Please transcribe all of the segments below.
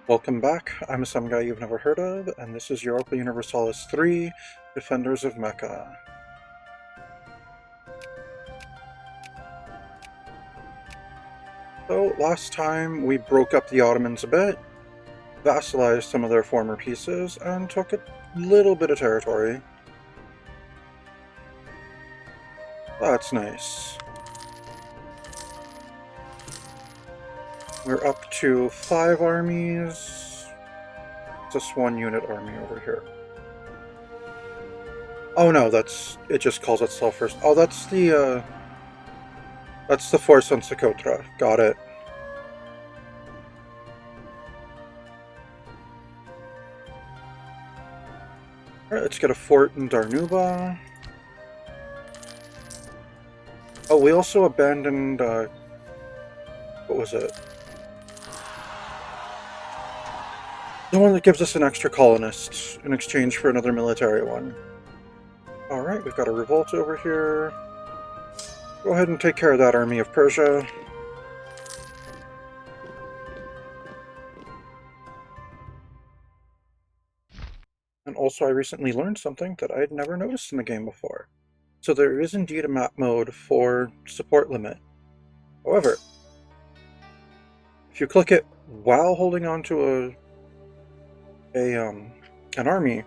Welcome back, I'm some guy you've never heard of, and this is Europa Universalis 3, Defenders of Mecca. So, last time we broke up the Ottomans a bit, vassalized some of their former pieces, and took a little bit of territory. That's nice. We're up to 5 armies. Just 1 unit army over here. Oh no, it just calls itself first. Oh, that's the force on Socotra. Got it. Alright, let's get a fort in Darnuba. Oh, we also abandoned, what was it? The one that gives us an extra colonist in exchange for another military one. Alright, we've got a revolt over here. Go ahead and take care of that army of Persia. And also I recently learned something that I had never noticed in the game before. So there is indeed a map mode for support limit. However, if you click it while holding on to an army,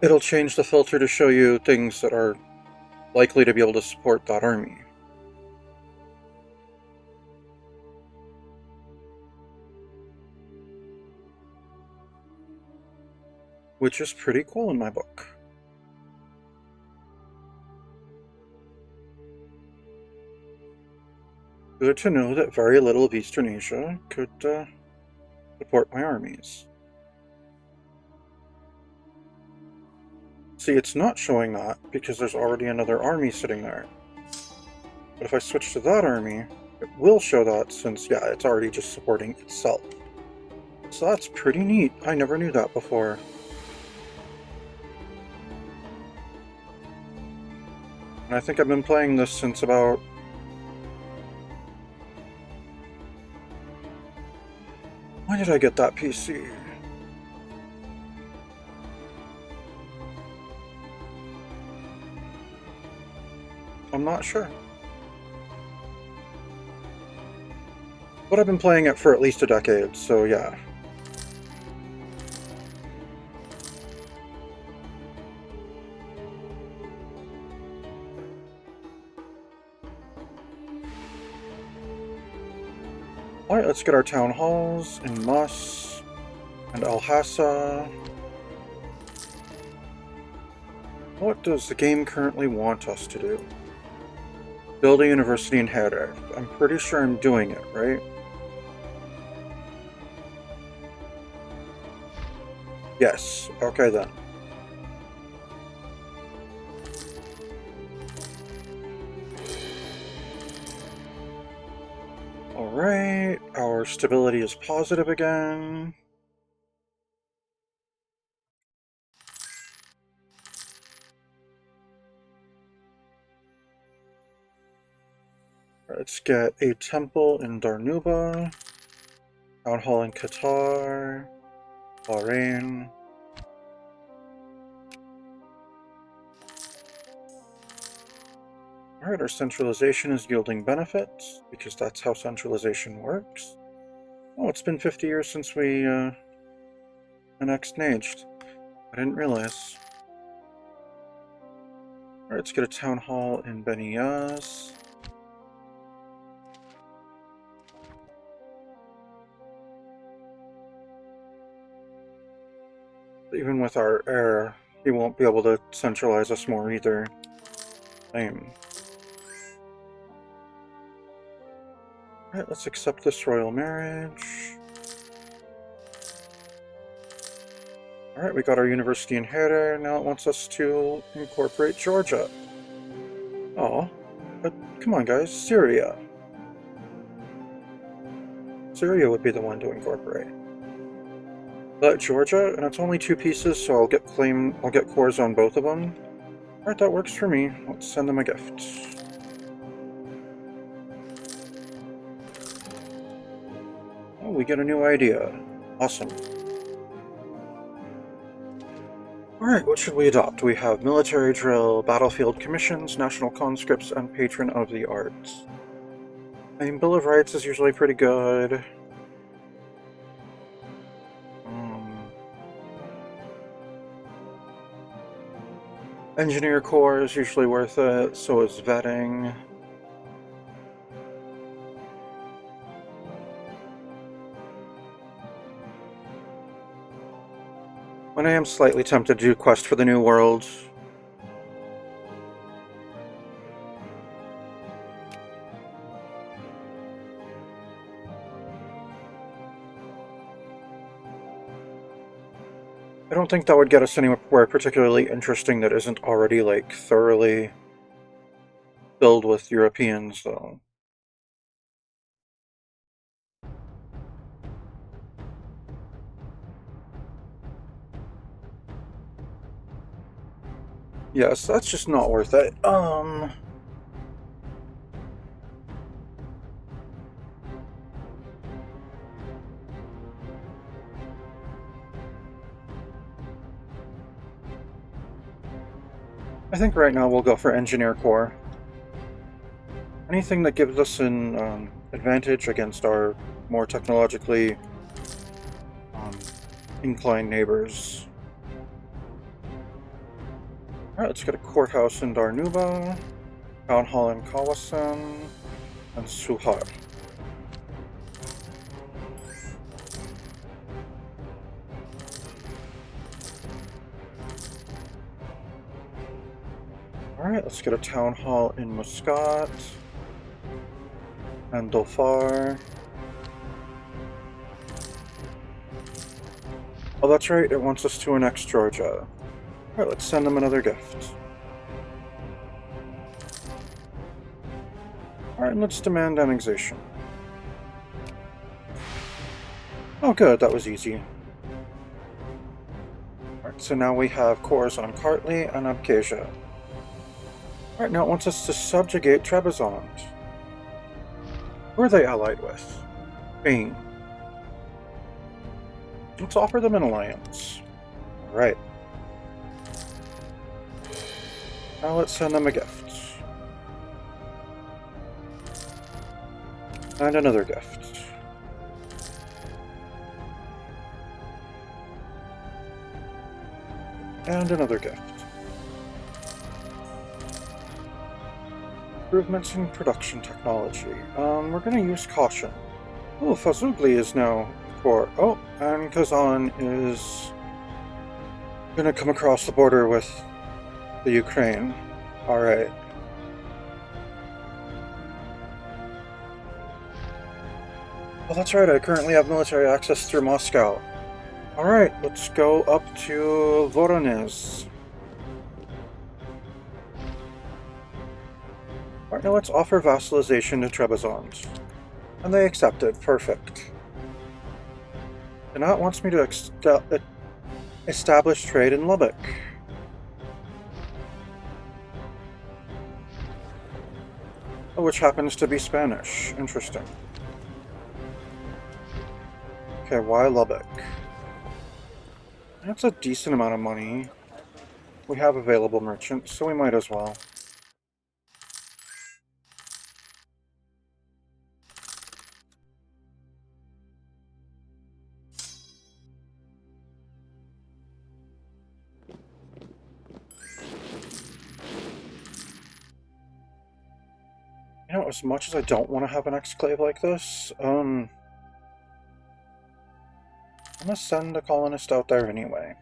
it'll change the filter to show you things that are likely to be able to support that army. Which is pretty cool in my book. Good to know that very little of Eastern Asia could support my armies. See, it's not showing that because there's already another army sitting there. But if I switch to that army, it will show that since, yeah, it's already just supporting itself. So that's pretty neat. I never knew that before. And I think I've been playing this since about... When did I get that PC? I'm not sure. But I've been playing it for at least a decade, so yeah. Alright, let's get our town halls in Mus and Al-Hassa. What does the game currently want us to do? Build a university in Hedjezzi. I'm pretty sure I'm doing it, right? Yes, okay then. Alright, our stability is positive again. Let's get a temple in Darnuba, town hall in Qatar, Bahrain. Alright, our centralization is yielding benefits, because that's how centralization works. Oh, it's been 50 years since we annexed Najd. I didn't realize. Alright, let's get a town hall in Beniyaz. Even with our heir, he won't be able to centralize us more either. Lame. Alright, let's accept this royal marriage. Alright, we got our university in Hedjezzi, now it wants us to incorporate Georgia. Oh, but come on guys, Syria. Syria would be the one to incorporate. But Georgia, and it's only 2 pieces, so I'll get cores on both of them. Alright, that works for me. Let's send them a gift. Oh, we get a new idea. Awesome. Alright, what should we adopt? We have military drill, battlefield commissions, national conscripts, and patron of the arts. I mean, Bill of Rights is usually pretty good. Engineer Corps is usually worth it, so is vetting. When I am slightly tempted to do Quest for the New World. I don't think that would get us anywhere particularly interesting that isn't already, like, thoroughly filled with Europeans, though. Yes, that's just not worth it. I think right now we'll go for Engineer Corps. Anything that gives us an advantage against our more technologically inclined neighbors. Alright, let's get a courthouse in Darnuba, town hall in Kawasan, and Suhar. Alright, let's get a town hall in Muscat and Dhofar. Oh, that's right, it wants us to annex Georgia. Alright, let's send them another gift. Alright, and let's demand annexation. Oh good, that was easy. Alright, so now we have cores on Kartli and Abkhazia. Alright, now it wants us to subjugate Trebizond. Who are they allied with? Spain. Let's offer them an alliance. Alright. Now let's send them a gift. And another gift. And another gift. Improvements in production technology. We're gonna use caution. Oh, Fazugli is now for... Oh, and Kazan is gonna come across the border with the Ukraine. Alright. Oh, that's right, I currently have military access through Moscow. Alright, let's go up to Voronezh. Alright, now let's offer vassalization to Trebizond. And they accepted. Perfect. And now it wants me to establish trade in Lubbock. Oh, which happens to be Spanish. Interesting. Okay, why Lubbock? That's a decent amount of money. We have available merchants, so we might as well. You know, as much as I don't want to have an exclave like this, I'm gonna send a colonist out there anyway.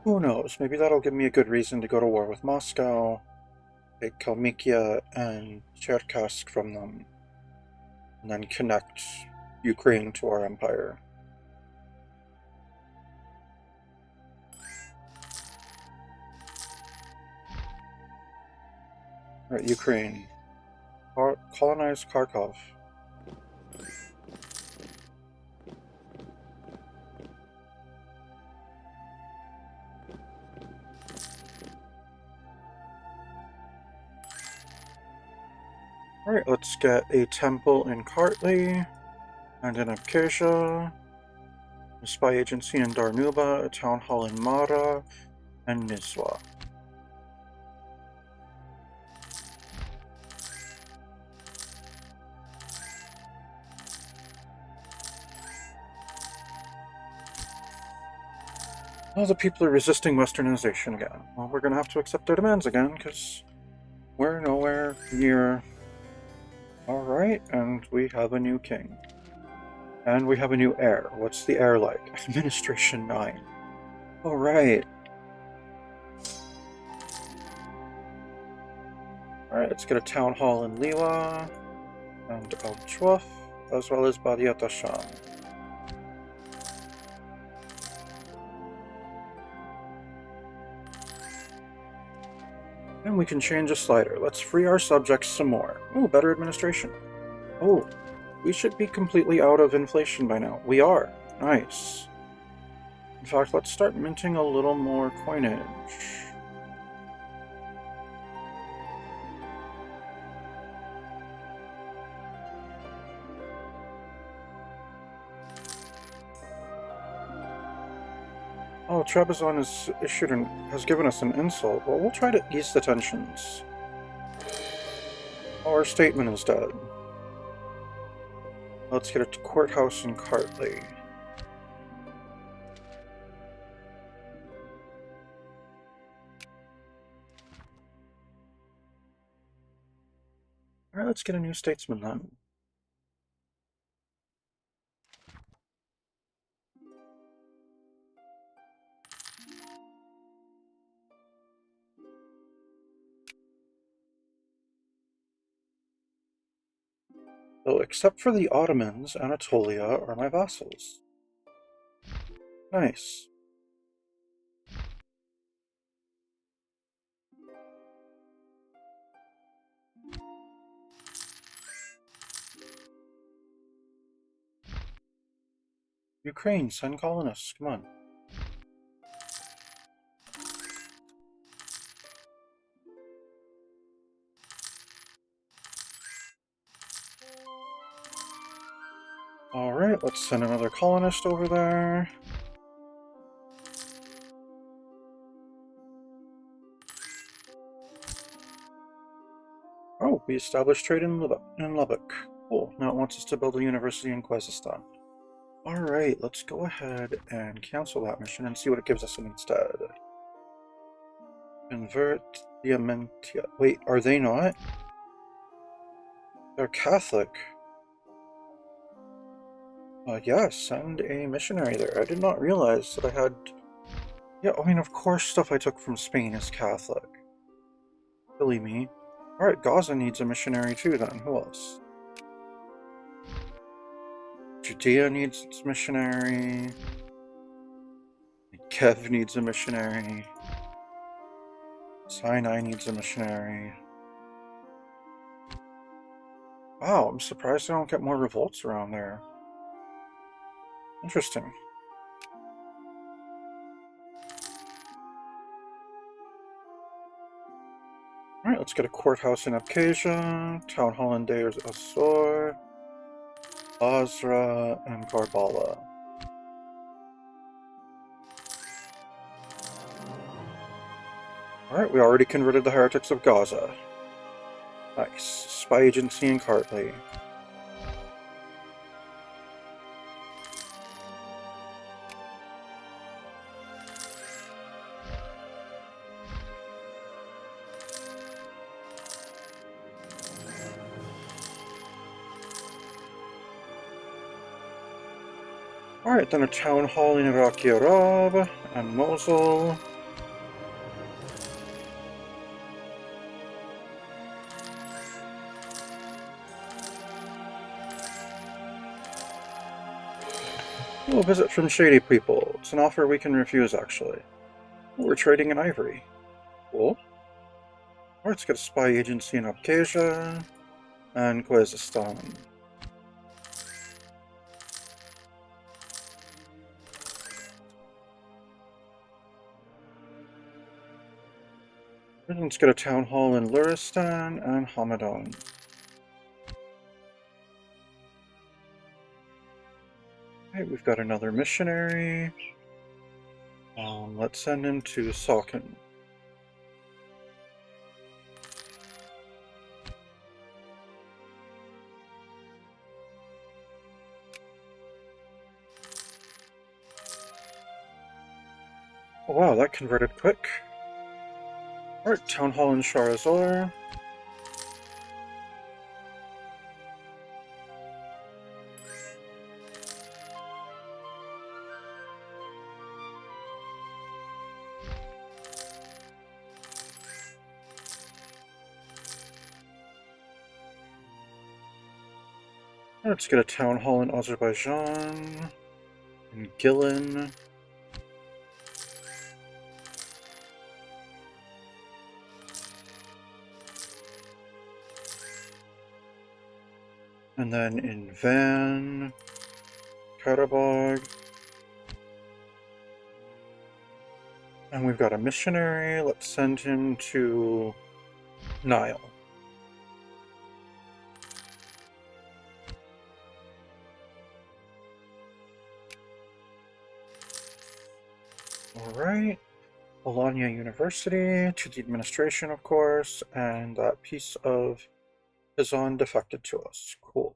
Who knows, maybe that'll give me a good reason to go to war with Moscow, take Kalmykia and Cherkassk from them, and then connect Ukraine to our empire. Alright, Ukraine. Colonize Kharkov. Alright, let's get a temple in Kartli, and in Abkhazia, a spy agency in Darnuba, a town hall in Mara, and Nizwa. Well, the people are resisting westernization again. Well, we're gonna have to accept their demands again, because we're nowhere near. Alright, and we have a new king. And we have a new heir. What's the heir like? Administration 9. Alright. Alright, let's get a town hall in Liwa, and Al Chwaf, as well as Badiat Asham. And we can change a slider. Let's free our subjects some more. Oh, better administration. Oh, we should be completely out of inflation by now. We are. Nice. In fact, let's start minting a little more coinage. Oh, Trebizond has given us an insult. Well, we'll try to ease the tensions. Oh, our statement is dead. Let's get a courthouse in Kartli. Alright, let's get a new statesman then. So, except for the Ottomans, Anatolia are my vassals. Nice. Ukraine, send colonists, come on. Alright, let's send another colonist over there. Oh, we established trade in Lubbock. Cool, now it wants us to build a university in Khuzestan. Alright, let's go ahead and cancel that mission and see what it gives us instead. Convert Diamantia. Wait, are they not? They're Catholic. Yeah, send a missionary there. I did not realize that I had... Yeah, I mean, of course stuff I took from Spain is Catholic. Silly me. Alright, Gaza needs a missionary too then. Who else? Judea needs its missionary. Kev needs a missionary. Sinai needs a missionary. Wow, I'm surprised I don't get more revolts around there. Interesting. Alright, let's get a courthouse in Abkhazia, town hall in Deir ez-Zor, Basra, and Karbala. Alright, we already converted the heretics of Gaza. Nice. Spy agency in Kartli. Alright, then a town hall in Iraqi Arab and Mosul. Oh, a visit from shady people. It's an offer we can refuse, actually. We're trading in ivory. Cool. Alright, let's get a spy agency in Abkhazia and Khuzestan. Let's get a town hall in Luristan and Hamadan. Alright, we've got another missionary. Let's send him to Salkin. Oh, wow, that converted quick. Alright, Town Hall in Sharazor. Let's get a Town Hall in Azerbaijan. In Gillen. And then in Van, Karabag. And we've got a missionary. Let's send him to Nile. Alright. Bologna University, to the administration, of course, and that piece of Kazan defected to us. Cool.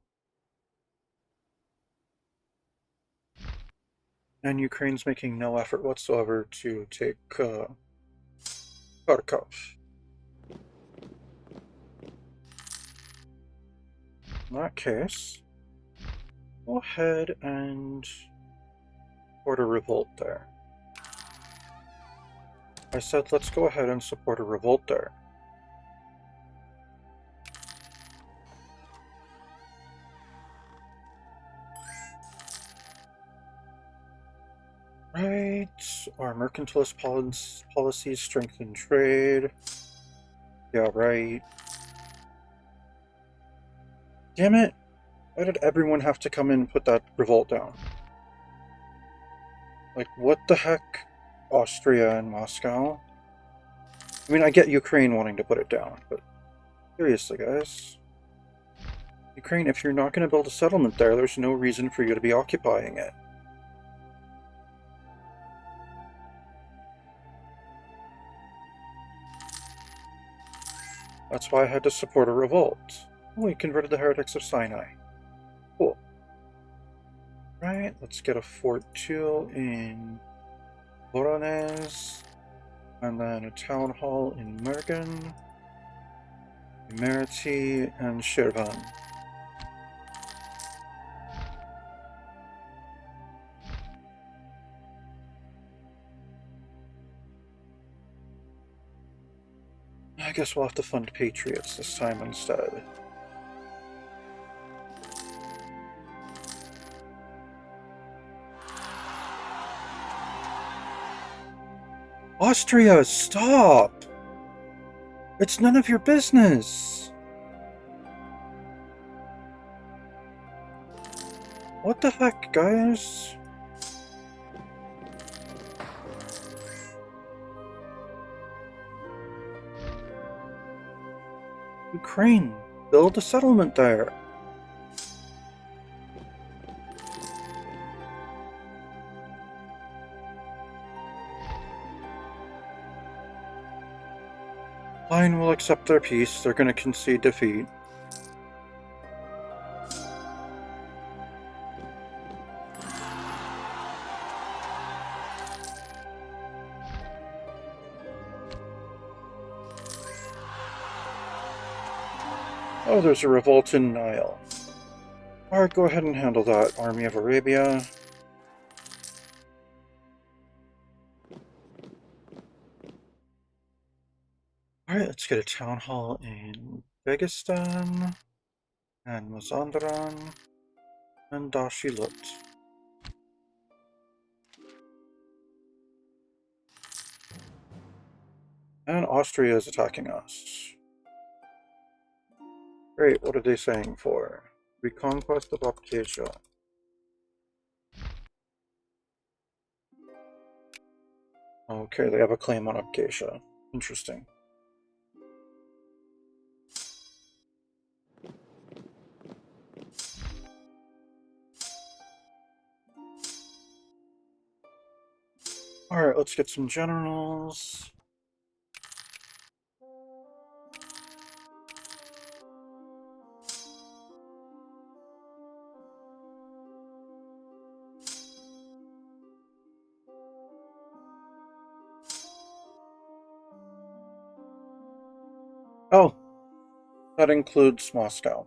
And Ukraine's making no effort whatsoever to take Kharkov. In that case, go ahead and support a revolt there. I said let's go ahead and support a revolt there. Right, our mercantilist policies strengthen trade. Yeah, right. Damn it! Why did everyone have to come in and put that revolt down? Like, what the heck? Austria and Moscow? I mean, I get Ukraine wanting to put it down, but seriously, guys. Ukraine, if you're not going to build a settlement there, there's no reason for you to be occupying it. That's why I had to support a revolt. Oh, we converted the heretics of Sinai. Cool. Right, let's get a Fort 2 in Voronezh, and then a town hall in Mergen, Merity, and Shirvan. I guess we'll have to fund patriots this time instead. Austria, stop! It's none of your business! What the heck, guys? Ukraine, build a settlement there. Fine, we'll accept their peace. They're going to concede defeat. Oh, there's a revolt in Nile. Alright, go ahead and handle that, Army of Arabia. Alright, let's get a town hall in Dagestan, and Mazandaran, and Dashilut. And Austria is attacking us. Great, what are they saying for? Reconquest of Abkhazia. Okay, they have a claim on Abkhazia. Interesting. Alright, let's get some generals. Oh, that includes Moscow.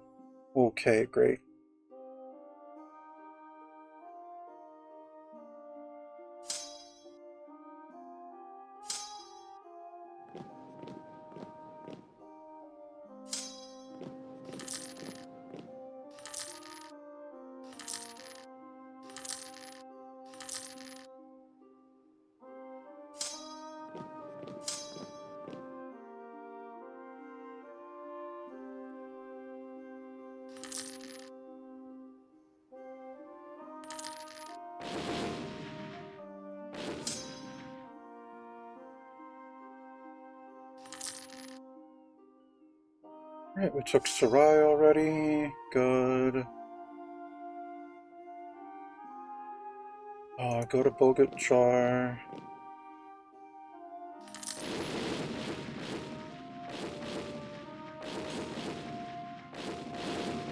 Okay, great. Alright, we took Sarai already. Good. Go to Bogut Jar.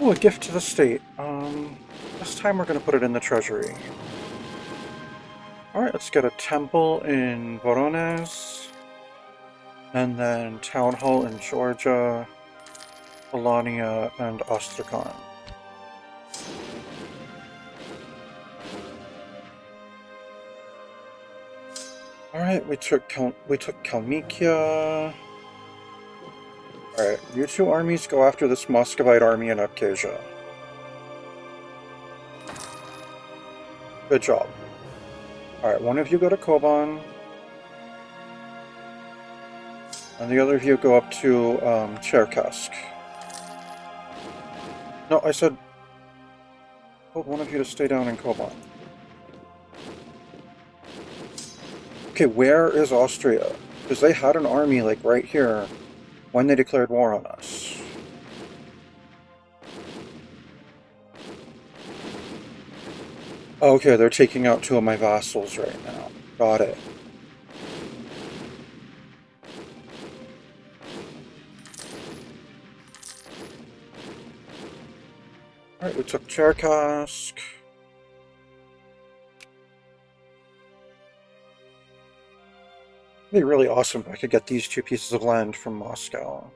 Oh, a gift to the state. This time we're gonna put it in the treasury. Alright, let's get a temple in Voronezh. And then Town Hall in Georgia, Alania, and Astrakhan. Alright, we took Kalmykia. Alright, you two armies go after this Muscovite army in Abkhazia. Good job. Alright, one of you go to Koban. And the other of you go up to Cherkassk. No, I said told one of you to stay down in Koban. Okay, where is Austria? Because they had an army, like, right here when they declared war on us. Okay, they're taking out two of my vassals right now. Got it. Alright, we took Cherkassk. It'd be really awesome if I could get these two pieces of land from Moscow.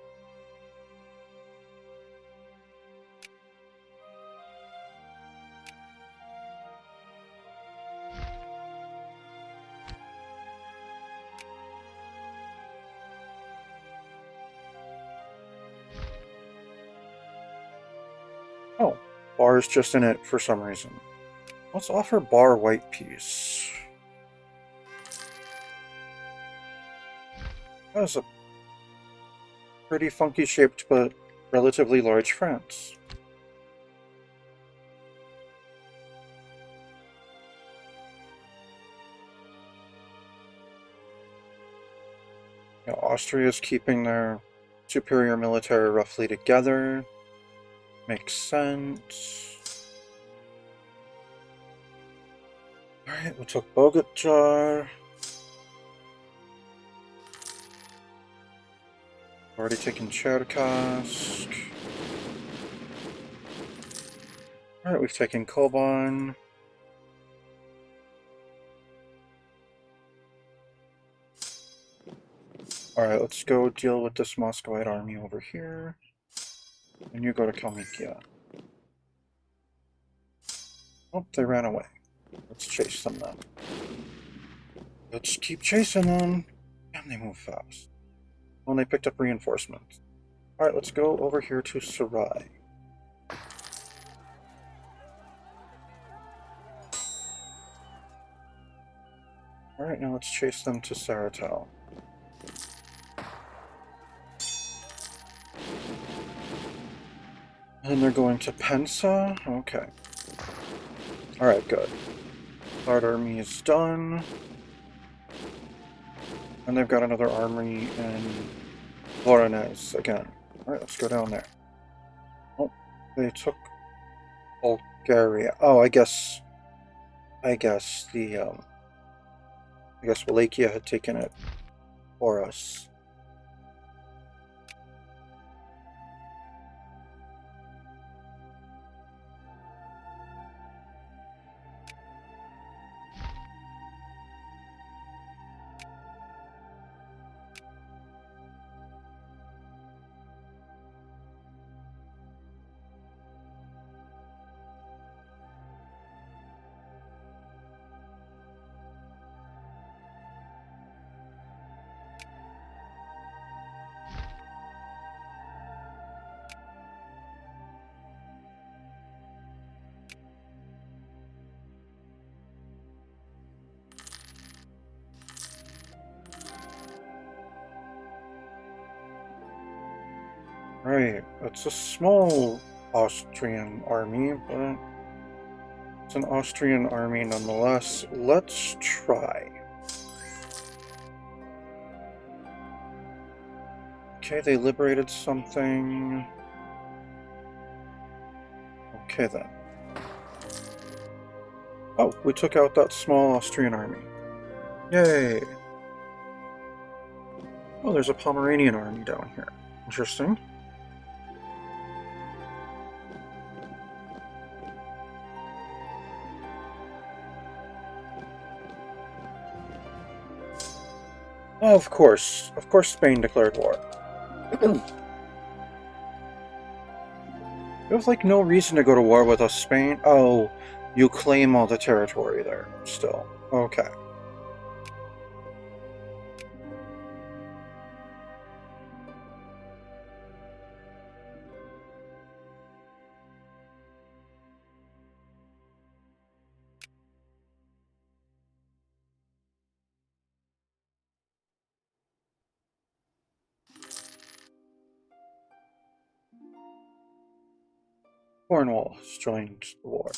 Oh, Bar's just in it for some reason. Let's offer Bar white peace. That is a pretty funky shaped but relatively large France. Austria is keeping their superior military roughly together. Makes sense. Alright, we took Bogatyr. Already taken Cherkassk. Alright, we've taken Koban. Alright, let's go deal with this Muscovite army over here. And you go to Kalmykia. Oh, they ran away. Let's chase them then. Let's keep chasing them. Damn, they move fast. Well, they picked up reinforcements. Alright, let's go over here to Sarai. Alright, now let's chase them to Saratov. And they're going to Pensa? Okay. Alright, good. Third army is done. And they've got another army in Voronezh again. Alright, let's go down there. Oh, they took Bulgaria. Oh, I guess the I guess Wallachia had taken it for us. Right, it's a small Austrian army, but it's an Austrian army nonetheless. Let's try. Okay, they liberated something. Okay then. Oh, we took out that small Austrian army. Yay! Oh, there's a Pomeranian army down here. Interesting. Oh, of course. Of course Spain declared war. There's like no reason to go to war with us, Spain. Oh, you claim all the territory there still. Okay. Cornwall has joined the war.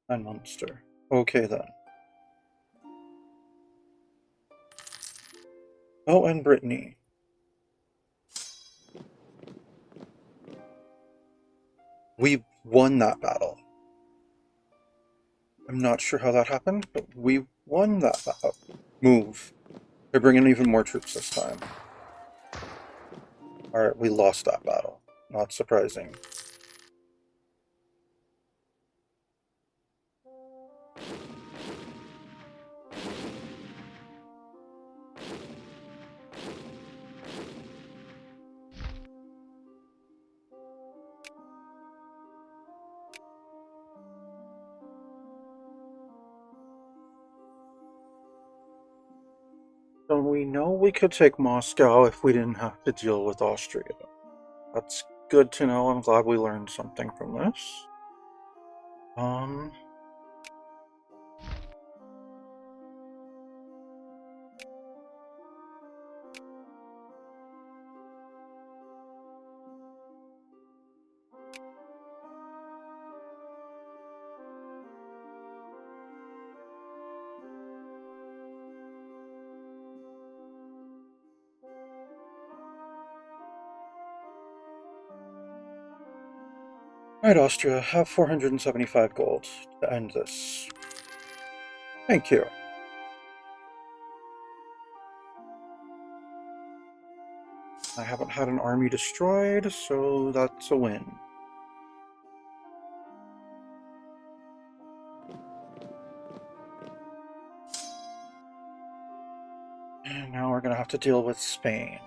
And Munster. Okay then. Oh, and Brittany. We won that battle. I'm not sure how that happened, but we won that battle. Move. They're bringing even more troops this time. Alright, we lost that battle. Not surprising. So we know we could take Moscow if we didn't have to deal with Austria. That's good to know. I'm glad we learned something from this. Right, Austria, have 475 gold to end this. Thank you. I haven't had an army destroyed, so that's a win. And now we're gonna have to deal with Spain.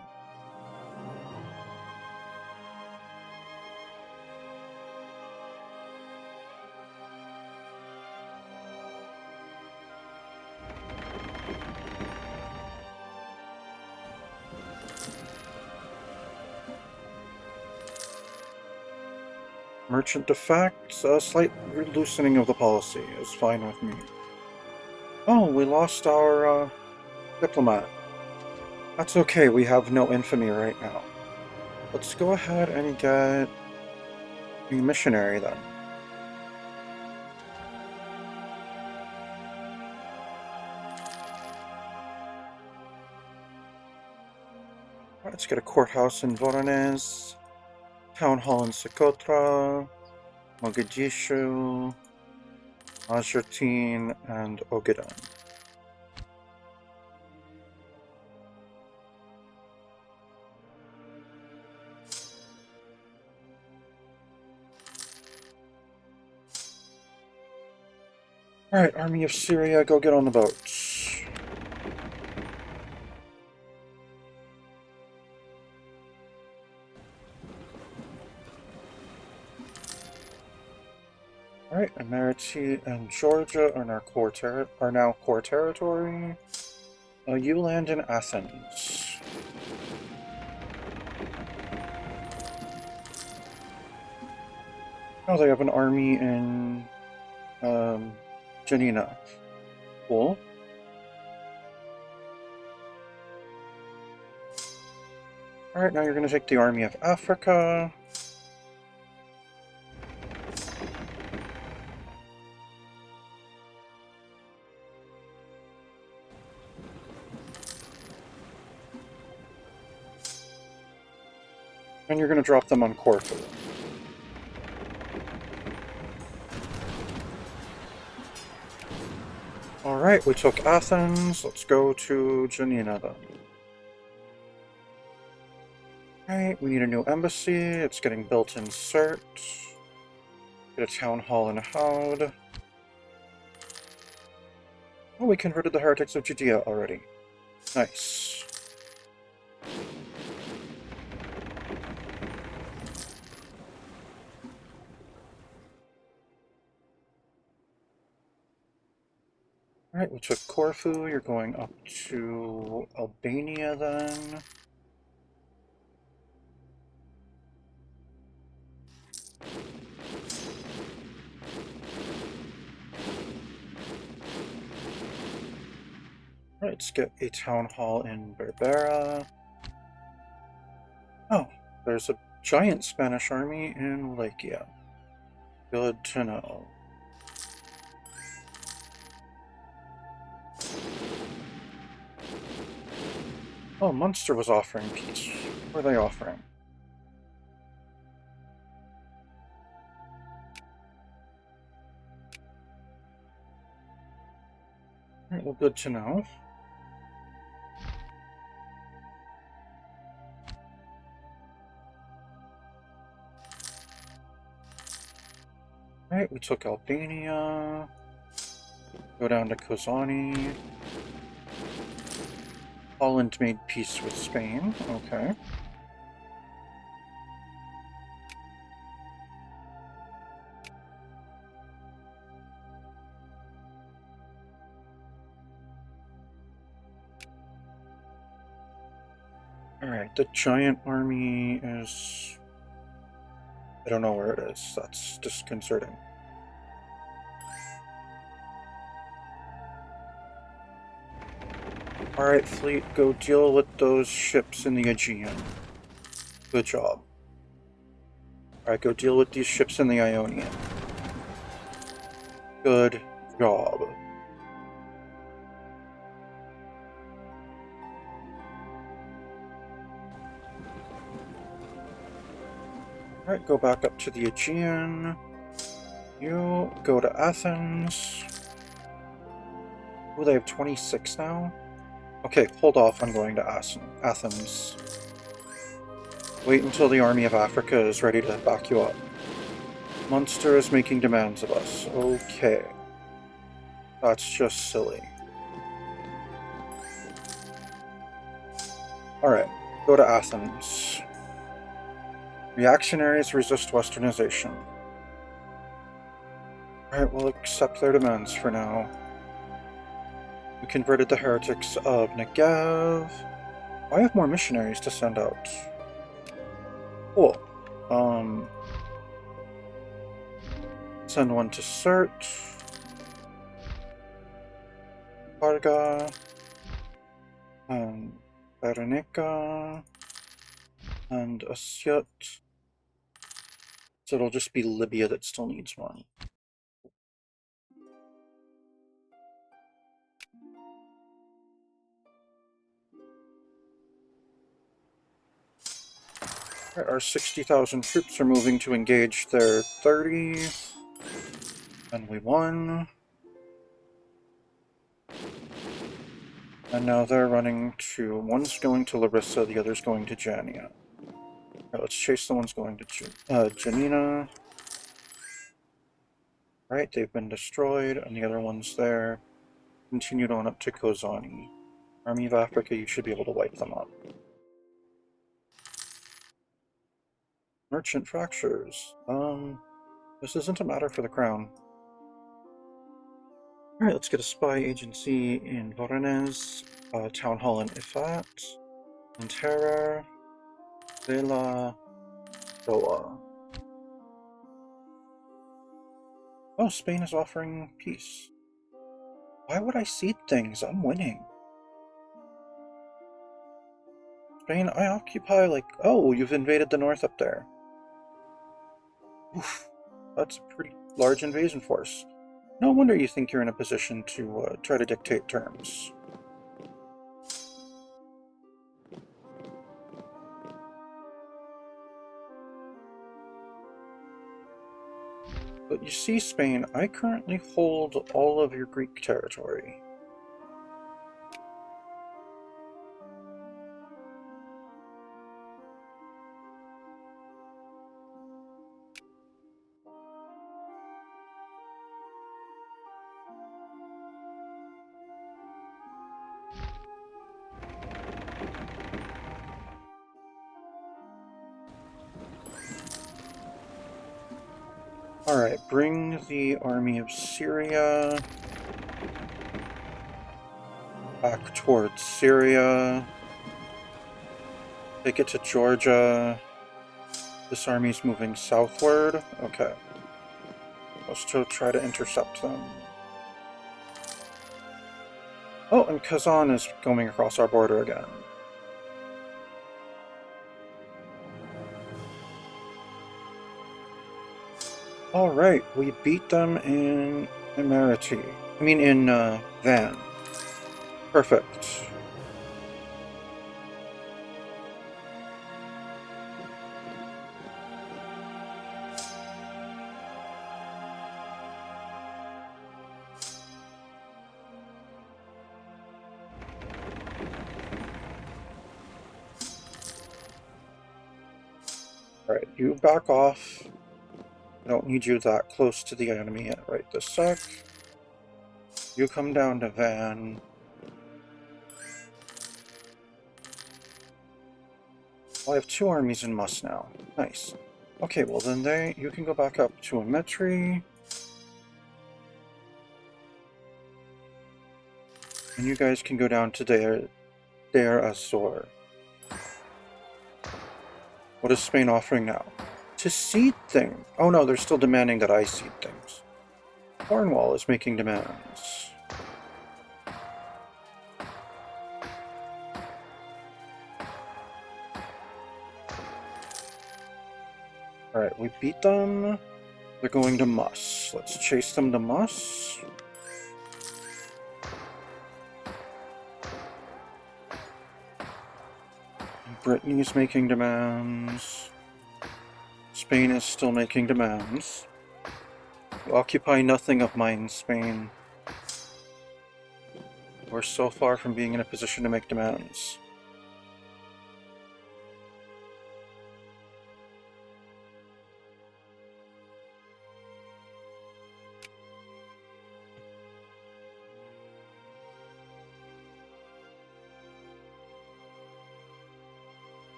Merchant defect, a slight loosening of the policy is fine with me. Oh, we lost our diplomat. That's okay, we have no infamy right now. Let's go ahead and get a missionary then. Let's get a courthouse in Voronezh, town hall in Socotra, Mogadishu. Majertine, and Ogaden. Alright, Army of Syria, go get on the boat. Alright, Emirati and Georgia are now core territory. You land in Athens. Oh, they have an army in Janina. Cool. Alright, now you're going to take the Army of Africa. And you're going to drop them on Corfu. Alright, we took Athens. Let's go to Janina then. Alright, we need a new embassy. It's getting built in Sirte. Get a town hall in Haud. Oh, we converted the heretics of Judea already. Nice. Alright, we took Corfu. You're going up to Albania then. Alright, let's get a town hall in Berbera. Oh, there's a giant Spanish army in Wallachia. Good to know. Oh, Munster was offering peace. What are they offering? Alright, well, good to know. Alright, we took Albania. Go down to Kozani. Holland made peace with Spain. Okay. Alright, the giant army is... I don't know where it is. That's disconcerting. Alright, fleet, go deal with those ships in the Aegean. Good job. Alright, go deal with these ships in the Ionian. Good job. Alright, go back up to the Aegean. You go to Athens. Oh, they have 26 now? Okay, hold off on going to Athens. Wait until the Army of Africa is ready to back you up. Munster is making demands of us. Okay. That's just silly. Alright, go to Athens. Reactionaries resist westernization. Alright, we'll accept their demands for now. We converted the heretics of Negev. I have more missionaries to send out. Cool. Send one to Sirte. Varga. And Berenica. And Asyut. So it'll just be Libya that still needs one. Right, our 60,000 troops are moving to engage their 30. And we won. And now they're running to... One's going to Larissa, the other's going to Jania. Right, let's chase the ones going to Janina. Right, they've been destroyed, and the other one's there. Continued on up to Kozani. Army of Africa, you should be able to wipe them up. Merchant fractures. This isn't a matter for the crown. Alright, let's get a spy agency in Voronezh, town hall in Ifat, Antera, Vela, Doa. Oh, Spain is offering peace. Why would I cede things? I'm winning. Spain, I occupy like... Oh, you've invaded the north up there. Oof, that's a pretty large invasion force. No wonder you think you're in a position to try to dictate terms. But you see, Spain, I currently hold all of your Greek territory. Alright, bring the army of Syria back towards Syria. Take it to Georgia. This army's moving southward. Okay. Let's try to intercept them. Oh, and Kazan is going across our border again. Alright, we beat them in Emirati. I mean in Van. Perfect. Alright, you back off. I don't need you that close to the enemy yet right this sec. You come down to Van. Well, I have 2 armies in Mus now. Nice. Okay, well then you can go back up to Ametri. And you guys can go down to Deir Azor. What is Spain offering now? To cede things. Oh no, they're still demanding that I cede things. Cornwall is making demands. Alright, we beat them. They're going to Mus. Let's chase them to Mus. Brittany is making demands. Spain is still making demands. You occupy nothing of mine, Spain. We're so far from being in a position to make demands.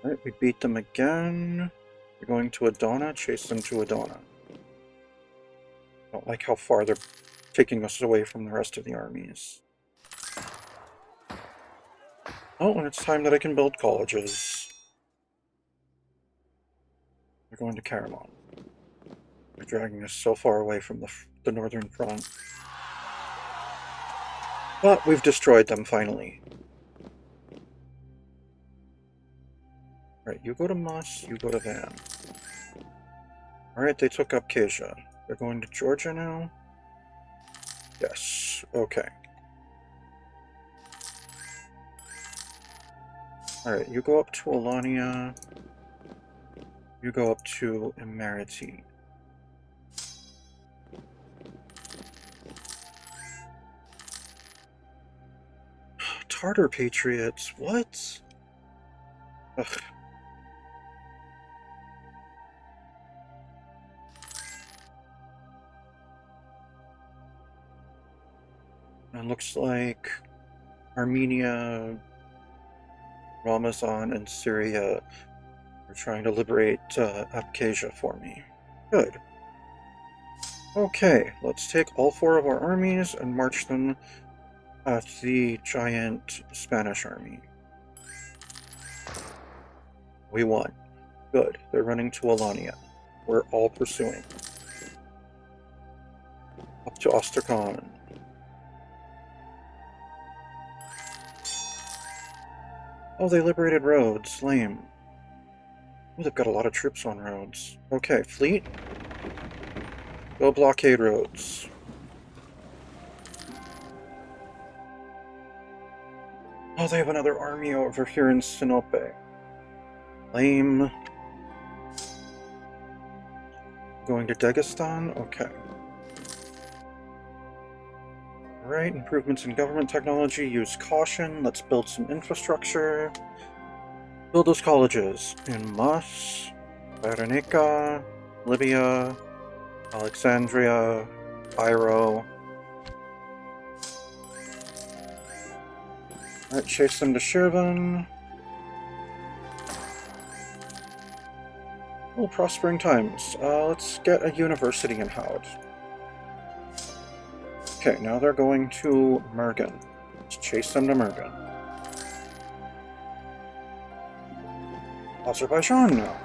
Alright, we beat them again. We're going to Adona, chase them to Adona. Don't like how far they're taking us away from the rest of the armies. Oh, and it's time that I can build colleges. They're going to Caramon. They're dragging us so far away from the northern front. But we've destroyed them, finally. Right, you go to Mus, you go to Van. Alright, they took up Acacia. They're going to Georgia now? Yes, okay. Alright, you go up to Alania. You go up to Emirati. Tartar patriots. What? Ugh. And looks like Armenia, Ramazan, and Syria are trying to liberate Abkhazia for me. Good. Okay, let's take all 4 of our armies and march them at the giant Spanish army. We won. Good. They're running to Alania. We're all pursuing. Up to Astrakhan. Oh, they liberated Rhodes. Lame. Oh, they've got a lot of troops on Rhodes. Okay, fleet. Go blockade Rhodes. Oh, they have another army over here in Sinope. Lame. Going to Dagestan? Okay. Alright, improvements in government technology. Use caution. Let's build some infrastructure. Build those colleges in Mas, Berenica, Libya, Alexandria, Cairo. Alright, chase them to Shirvan. Oh, prospering times. Let's get a university in Howd. Okay, now they're going to Mergen. Let's chase them to Mergen. Azerbaijan now.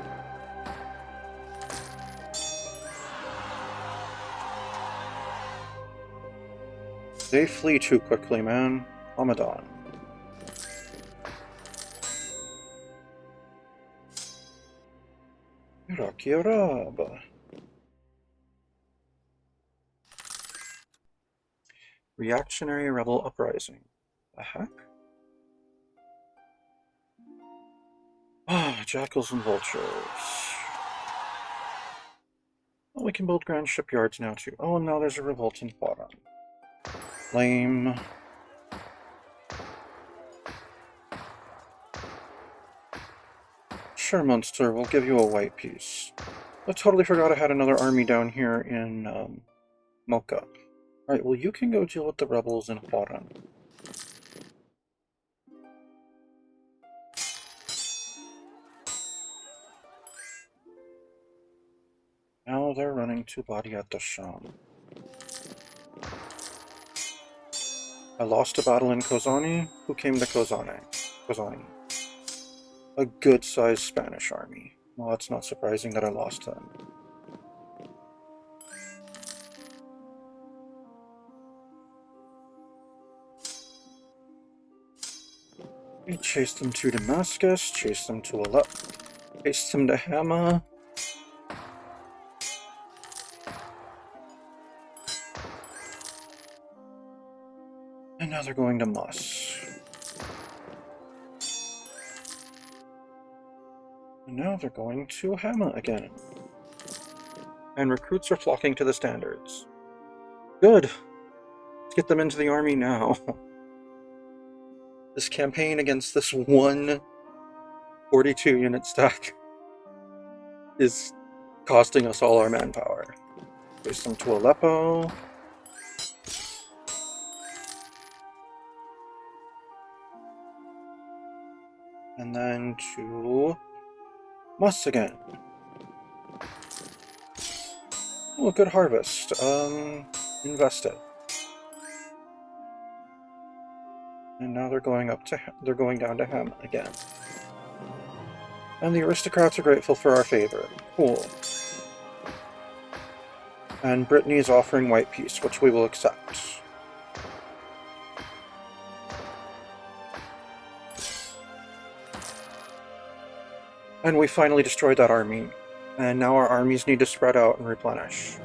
They flee too quickly, man. Hamadan. Iraqi Arab. Reactionary rebel uprising. The heck? Ah, jackals and vultures. Well, we can build grand shipyards now too. Oh, and now there's a revolt in Faran. Lame. Sure, Munster, we'll give you a white piece. I totally forgot I had another army down here in Mocha. Alright, well you can go deal with the rebels in Faran. Now they're running to Badiat Dasham. I lost a battle in Kozani. Who came to Kozani? A good-sized Spanish army. Well, it's not surprising that I lost them. We chased them to Damascus, chased them to Aleppo, chased them to Hama. And now they're going to Mus. And now they're going to Hama again. And recruits are flocking to the standards. Good. Let's get them into the army now. This campaign against this one 42-unit stack is costing us all our manpower. Place them to Aleppo. And then to Mus again. Oh, a good harvest. Invest it. And now they're going down to Hem again. And the aristocrats are grateful for our favor. Cool. And Brittany is offering white peace, which we will accept. And we finally destroyed that army. And now our armies need to spread out and replenish.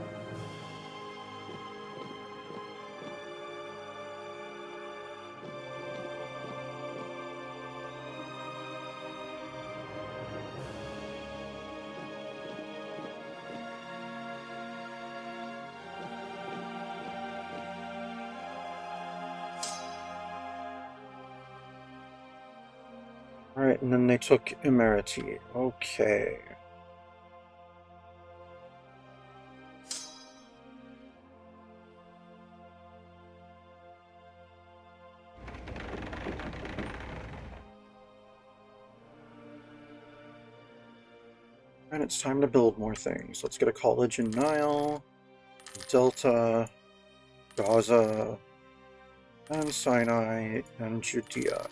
Alright, and then they took Emeriti. Okay. And it's time to build more things. Let's get a college in Nile, Delta, Gaza, and Sinai, and Judea.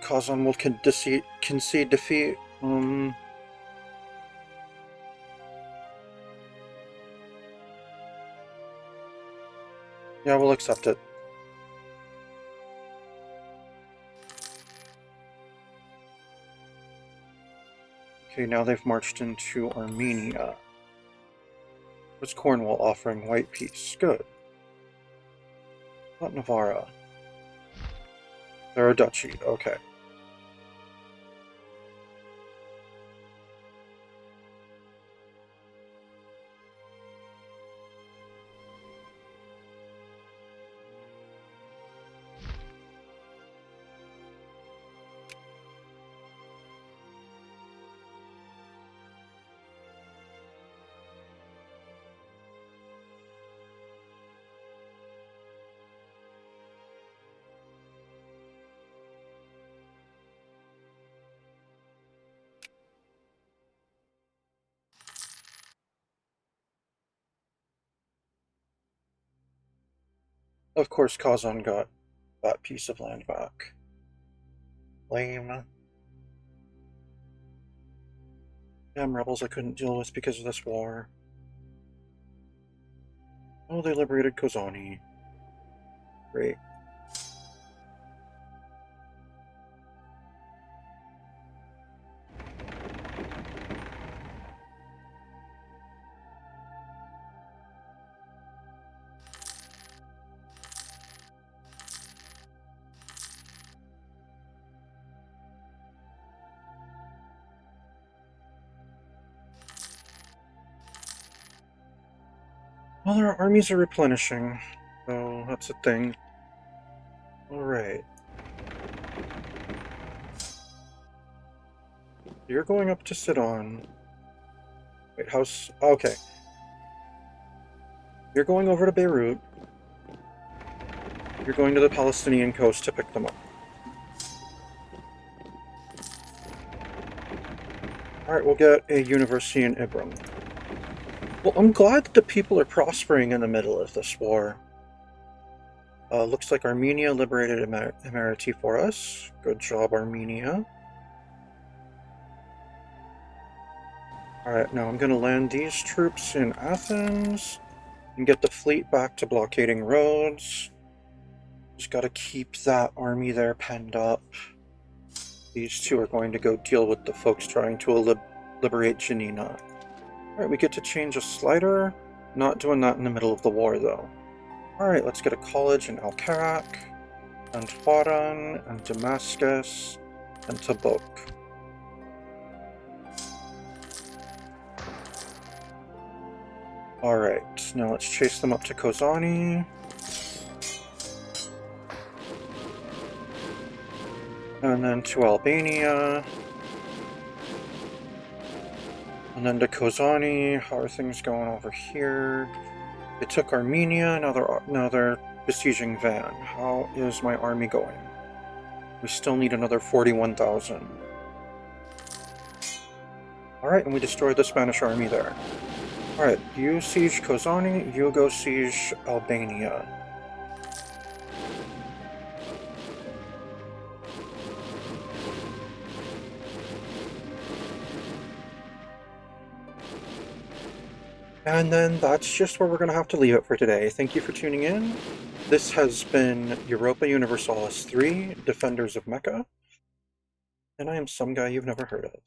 Kazan will concede defeat. Yeah, we'll accept it. Okay, now they've marched into Armenia. What's Cornwall offering? White peace. Good. Not Navarra. They're a duchy. Okay. Of course, Kazan got that piece of land back. Lame. Damn rebels I couldn't deal with because of this war. Oh, they liberated Kozani. Great. Well, their armies are replenishing, so that's a thing. Alright. You're going up to Sidon. Wait, how's... Okay. You're going over to Beirut. You're going to the Palestinian coast to pick them up. Alright, we'll get a university in Ibram. Well, I'm glad that the people are prospering in the middle of this war. Looks like Armenia liberated Emirati for us. Good job, Armenia. Alright, now I'm going to land these troops in Athens and get the fleet back to blockading roads. Just gotta keep that army there penned up. These two are going to go deal with the folks trying to liberate Janina. Alright, we get to change a slider. Not doing that in the middle of the war, though. Alright, let's get a college in Al-Karak, and Faran, and Damascus, and Tabuk. Alright, now let's chase them up to Kozani. And then to Albania. And then to Kozani. How are things going over here? They took Armenia, now they're besieging Van. How is my army going? We still need another 41,000. Alright, and we destroyed the Spanish army there. Alright, you siege Kozani, you go siege Albania. And then that's just where we're going to have to leave it for today. Thank you for tuning in. This has been Europa Universalis 3, Defenders of Mecca. And I am some guy you've never heard of.